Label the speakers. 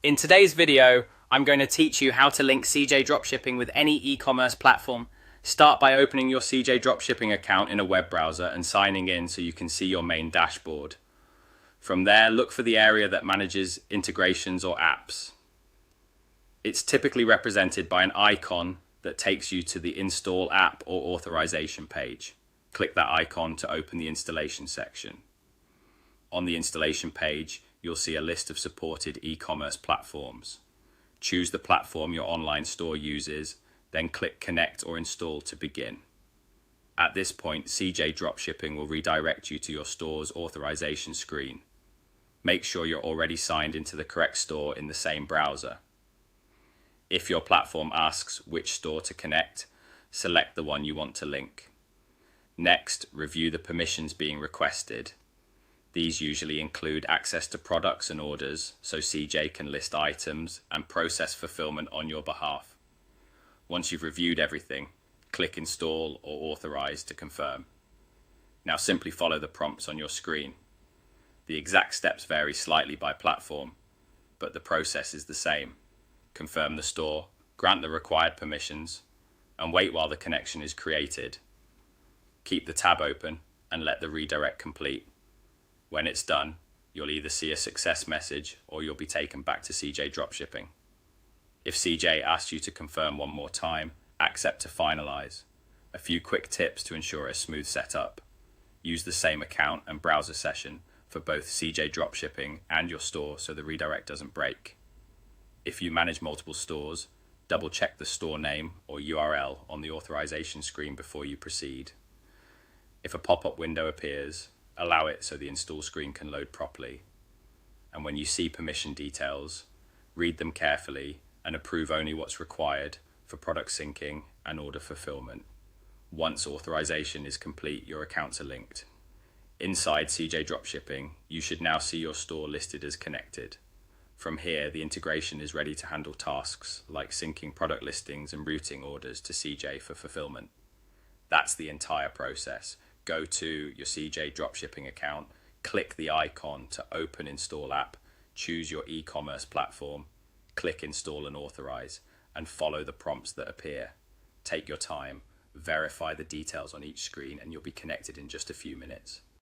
Speaker 1: In today's video, I'm going to teach you how to link CJ Dropshipping with any e-commerce platform. Start by opening your CJ Dropshipping account in a web browser and signing in so you can see your main dashboard. From there, look for the area that manages integrations or apps. It's typically represented by an icon that takes you to the Install App or Authorization page. Click that icon to open the installation section. On the installation page, you'll see a list of supported e-commerce platforms. Choose the platform your online store uses, then click Connect or Install to begin. At this point, CJ Dropshipping will redirect you to your store's authorization screen. Make sure you're already signed into the correct store in the same browser. If your platform asks which store to connect, select the one you want to link. Next, review the permissions being requested. These usually include access to products and orders, so CJ can list items and process fulfillment on your behalf. Once you've reviewed everything, click Install or Authorize to confirm. Now simply follow the prompts on your screen. The exact steps vary slightly by platform, but the process is the same. Confirm the store, grant the required permissions, and wait while the connection is created. Keep the tab open and let the redirect complete. When it's done, you'll either see a success message or you'll be taken back to CJ Dropshipping. If CJ asks you to confirm one more time, accept to finalize. A few quick tips to ensure a smooth setup. Use the same account and browser session for both CJ Dropshipping and your store so the redirect doesn't break. If you manage multiple stores, double check the store name or URL on the authorization screen before you proceed. If a pop-up window appears, allow it so the install screen can load properly. And when you see permission details, read them carefully and approve only what's required for product syncing and order fulfillment. Once authorization is complete, your accounts are linked. Inside CJ Dropshipping, you should now see your store listed as connected. From here, the integration is ready to handle tasks like syncing product listings and routing orders to CJ for fulfillment. That's the entire process. Go to your CJ Dropshipping account, click the icon to open Install App, choose your e-commerce platform, click Install and Authorize, and follow the prompts that appear. Take your time, verify the details on each screen, and you'll be connected in just a few minutes.